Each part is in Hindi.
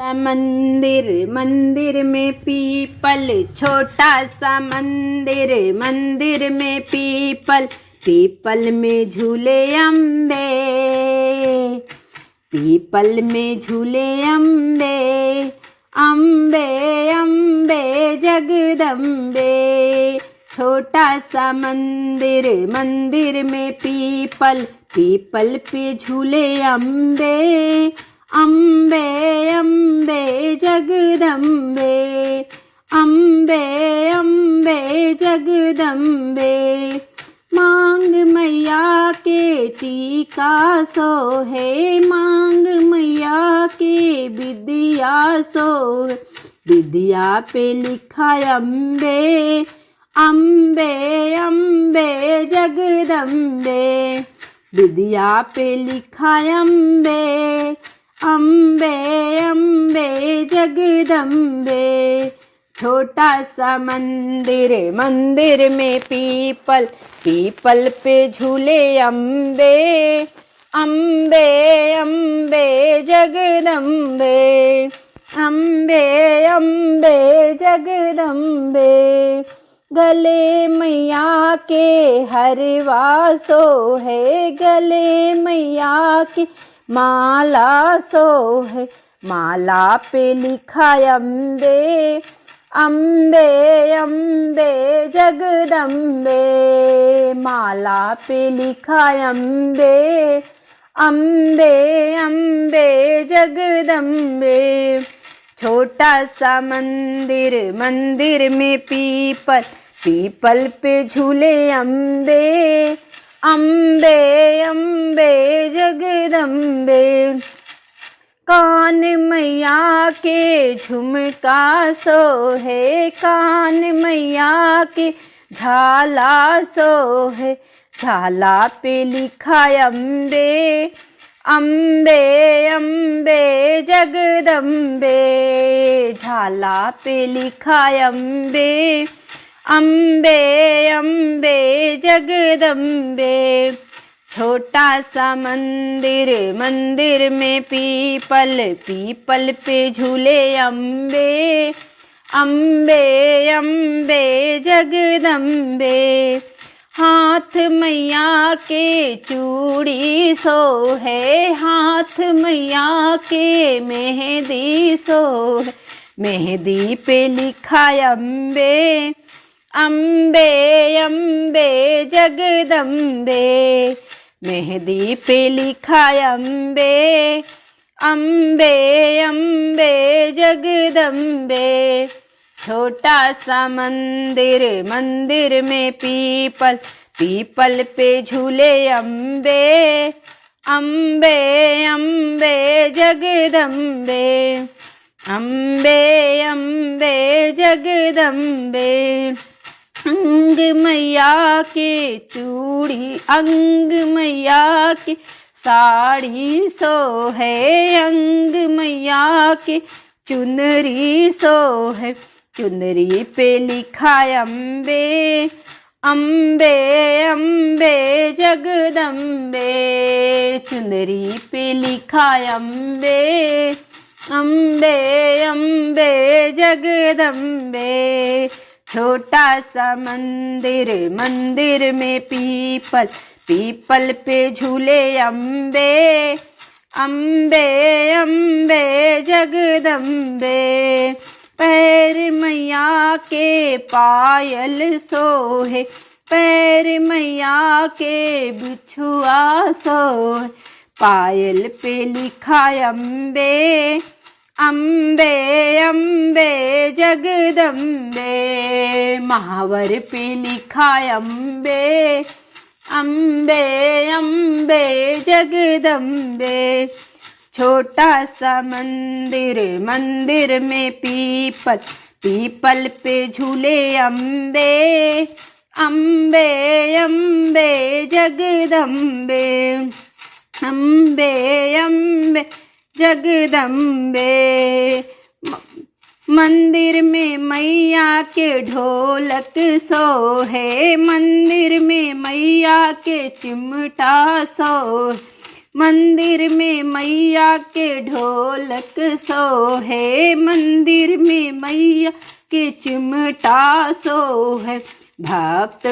मंदिर मंदिर में पीपल, छोटा सा मंदिर मंदिर में पीपल, पीपल में झूले अम्बे, पीपल में झूले अम्बे, अम्बे अम्बे जगदम्बे। छोटा सा मंदिर मंदिर में पीपल, पीपल पे झूले अम्बे, अम्बे अम्बे जगदम्बे, अम्बे अम्बे जगदम्बे। मांग मैया के टीका सोहे, मांग मैया के विद्या सोहे, विद्या पे लिखा अम्बे, अम्बे अम्बे जगदम्बे, विद्या पे लिखा अम्बे, अम्बे अम्बे जगदम्बे। छोटा सा मंदिर मंदिर में पीपल, पीपल पे झूले अम्बे, अम्बे अम्बे जगदम्बे, अम्बे अम्बे जगदम्बे। गले मैया के हरवा सोहे, गले मैया की माला सोहे, माला पे लिखा अम्बे, अम्बे अम्बे जगदम्बे, माला पे लिखा अम्बे, अम्बे अम्बे जगदम्बे। छोटा सा मंदिर मंदिर में पीपल, पीपल पे झूले अम्बे, अम्बे अम्बे जगदम्बे। कान मैया के झुमका सोहे, कान मैया के झाला सोहे, झाला पे लिखा अम्बे, अम्बे अम्बे जगदम्बे, झाला पे लिखा अम्बे, अम्बे अम्बे जगदम्बे। छोटा सा मंदिर मंदिर में पीपल, पीपल पे झूले अम्बे, अम्बे अम्बे जगदम्बे। हाथ मैया के चूड़ी सोहे, हाथ मैया के मेहंदी सोहे, मेहंदी पे लिखा अम्बे, अम्बे अम्बे जगदम्बे, मेहंदी पे लिखा अम्बे, अम्बे अम्बे जगदम्बे। छोटा सा मंदिर मंदिर में पीपल, पीपल पे झूले अम्बे, अम्बे अम्बे जगदम्बे, अम्बे अम्बे जगदम्बे। अंग मैया के चूड़ी, अंग मैया की साड़ी सोहे, अंग मैया की चुनरी सोहे, चुनरी पे लिखा अम्बे, अम्बे अम्बे जगदम्बे, चुनरी पे लिखा अम्बे, अम्बे अम्बे जगदम्बे। छोटा सा मंदिर मंदिर में पीपल, पीपल पे झूले अम्बे, अम्बे अम्बे जगदम्बे। पैर मैया के पायल सोहे, पैर मैया के बिछुआ सोहे, पायल पे लिखा अम्बे, अम्बे अम्बे जगदम्बे, महावर पे लिखा अम्बे, अम्बे अम्बे जगदम्बे। छोटा सा मंदिर मंदिर में पीपल, पीपल पे झूले अम्बे, अम्बे अम्बे जगदम्बे, अम्बे अम्बे जगदम्बे। मंदिर में मैया के ढोलक सोहे, मंदिर में मैया के चिमटा सोहे, मंदिर में मैया के ढोलक सोहे, मंदिर में मैया के चिमटा सोहे। भक्त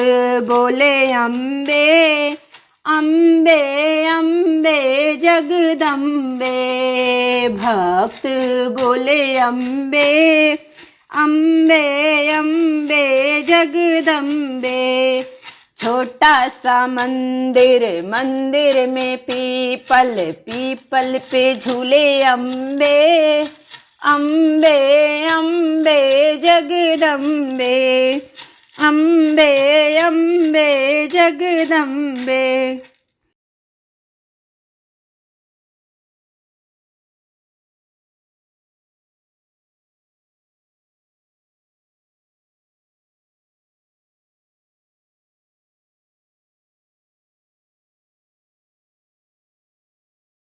बोले अम्बे अम्बे अम्बे जगदम्बे, भक्त बोले अम्बे अम्बे अम्बे जगदम्बे। छोटा सा मंदिर, मंदिर में पीपल, पीपल पे झूले अम्बे अम्बे अम्बे जगदम्बे, अम्बे अम्बे जगदम्बे।